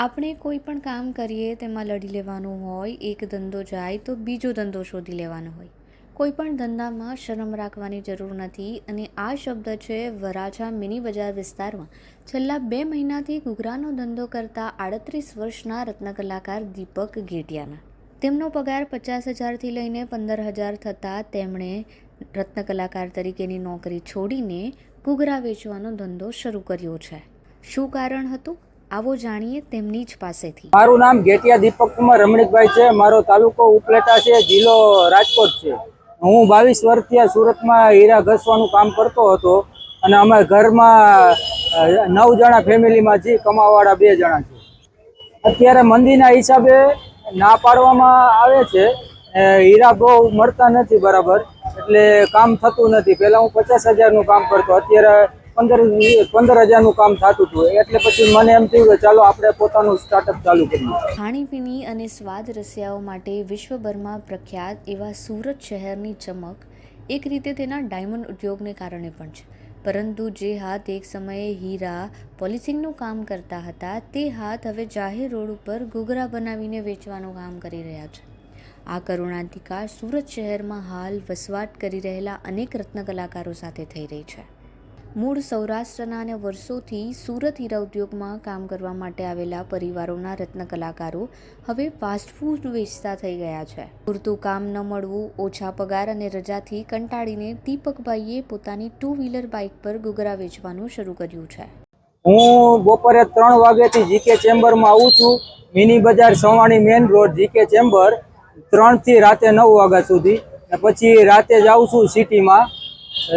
આપણે કોઈ પણ કામ કરીએ તેમાં લડી લેવાનું હોય, એક ધંધો જાય તો બીજો ધંધો શોધી લેવાનો હોય. કોઈ પણ ધંધામાં શરમ રાખવાની જરૂર નથી અને આ શબ્દ છે વરાછા મિની બજાર વિસ્તારમાં છેલ્લા 2 મહિનાથી ઘૂઘરાનો ધંધો કરતા 38 વર્ષના રત્નકલાકાર દીપક ઘેટિયાના. તેમનો પગાર 50,000થી લઈને 15,000 થતાં તેમણે રત્નકલાકાર તરીકેની નોકરી છોડીને ઘૂઘરા વેચવાનો ધંધો શરૂ કર્યો છે. શું કારણ હતું? આવો જાણીએ તેમની જ પાસેથી. મારું નામ ઘેટિયા દીપક કુમાર રમણીકભાઈ છે. મારો તાલુકો ઉપલેટા છે, જિલ્લો રાજકોટ છે. હું 22 વર્ષથી સુરતમાં હીરા ઘસવાનું કામ કરતો હતો અને અમે ઘરમાં 9 જણા ફેમિલીમાં છીએ, કમાવાવાળા 2 જણા છે. અત્યારે મંદીના હિસાબે ના પાડવામાં આવે છે, હીરા બહુ મળતા નથી બરાબર, એટલે કામ થતું નથી. પહેલા હું 50,000નું કામ કરતો, અત્યારે 15,000નું કામ થતું હતું. એટલે પછી મને એમ થયું કે ચાલો આપણે પોતાનું સ્ટાર્ટઅપ ચાલુ કરીએ. ખાણીપીણી અને સ્વાદ રસિયાઓ માટે વિશ્વભરમાં પ્રખ્યાત એવા સુરત શહેરની ચમક એક રીતે તેના ડાયમંડ ઉદ્યોગને કારણે પણ છે. પરંતુ જે હાથ એક સમયે હીરા પોલિશિંગનું કામ કરતા હતા તે હાથ હવે જાહેર રોડ ઉપર ઘૂઘરા બનાવીને વેચવાનું કામ કરી રહ્યા છે. આ કરુણાંતિકા સુરત શહેરમાં હાલ વસવાટ કરી રહેલા અનેક રત્નકલાકારો સાથે થઈ રહી છે. મૂળ સૌરાષ્ટ્રના અને વર્ષોથી સુરત હીરા ઉદ્યોગમાં કામ કરવા માટે આવેલા પરિવારોના રત્નકલાકારો હવે ફાસ્ટફૂડ વેચતા થઈ ગયા છે. પૂરતું કામ ન મળવું, ઓછા પગાર અને રજાથી કંટાળીને દીપકભાઈએ પોતાની 2 વ્હીલર બાઇક પર ઘૂઘરા વેચવાનું શરૂ કર્યું છે. હું બપોરે 3 વાગ્યાથી જીકે ચેમ્બરમાં આવું છું. મિની બજાર Savani main road, GK chamber, 3થી રાતે 9 વાગ્યા સુધી. પછી રાતે જાઉં છું સિટીમાં,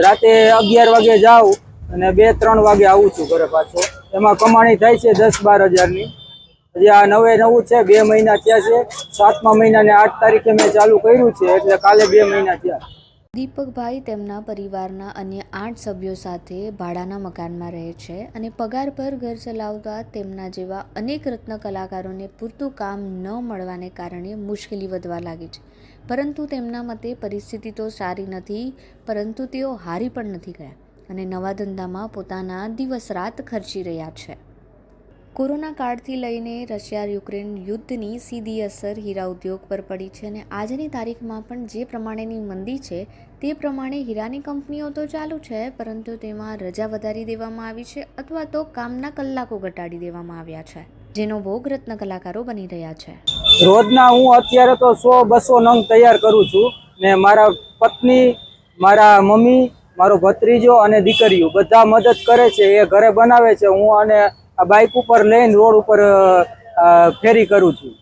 રાતે 11 વાગે જાઉં અને 2-3 વાગે આવું છું ઘરે પાછો. એમાં કમાણી થાય છે 10-12 હજારની. હજી આ 9 છે, 2 મહિના થયા છે. 7મા મહિનાની 8 તારીખે મેં ચાલુ કર્યું છે, એટલે કાલે 2 મહિના થયા. દીપકભાઈ તેમના પરિવારના અન્ય 8 સભ્યો સાથે ભાડાના મકાનમાં રહે છે અને પગાર પર ઘર ચલાવતા તેમના જેવા અનેક રત્ન કલાકારોને પૂરતું કામ ન મળવાને કારણે મુશ્કેલી વધવા લાગી છે. પરંતુ તેમના મતે પરિસ્થિતિ તો સારી નથી, પરંતુ તેઓ હારી પણ નથી ગયા અને નવા ધંધામાં પોતાના દિવસ રાત ખર્ચી રહ્યા છે. કોરોના કાળથી લઈને રશિયા-યુક્રેન યુદ્ધની સીધી અસર હીરા ઉદ્યોગ પર પડી છે અને આજની તારીખમાં પણ જે પ્રમાણેની મંદી છે તે પ્રમાણે હીરાની કંપનીઓ તો ચાલુ છે, પરંતુ તેમાં રજા વધારી દેવામાં આવી છે અથવા તો કામના કલાકો ઘટાડી દેવામાં આવ્યા છે, જેનો ભોગ રત્ન કલાકારો બની રહ્યા છે. રોજના હું અત્યારે તો 100-200 નંગ તૈયાર કરું છું ને મારા પત્ની, મારા મમ્મી, મારો ભત્રીજો અને દીકરીઓ બધા મદદ કરે છે. એ ઘરે બનાવે છે, હું અને આ બાઇક ઉપર લઈને રોડ ઉપર ફેરી કરું છું.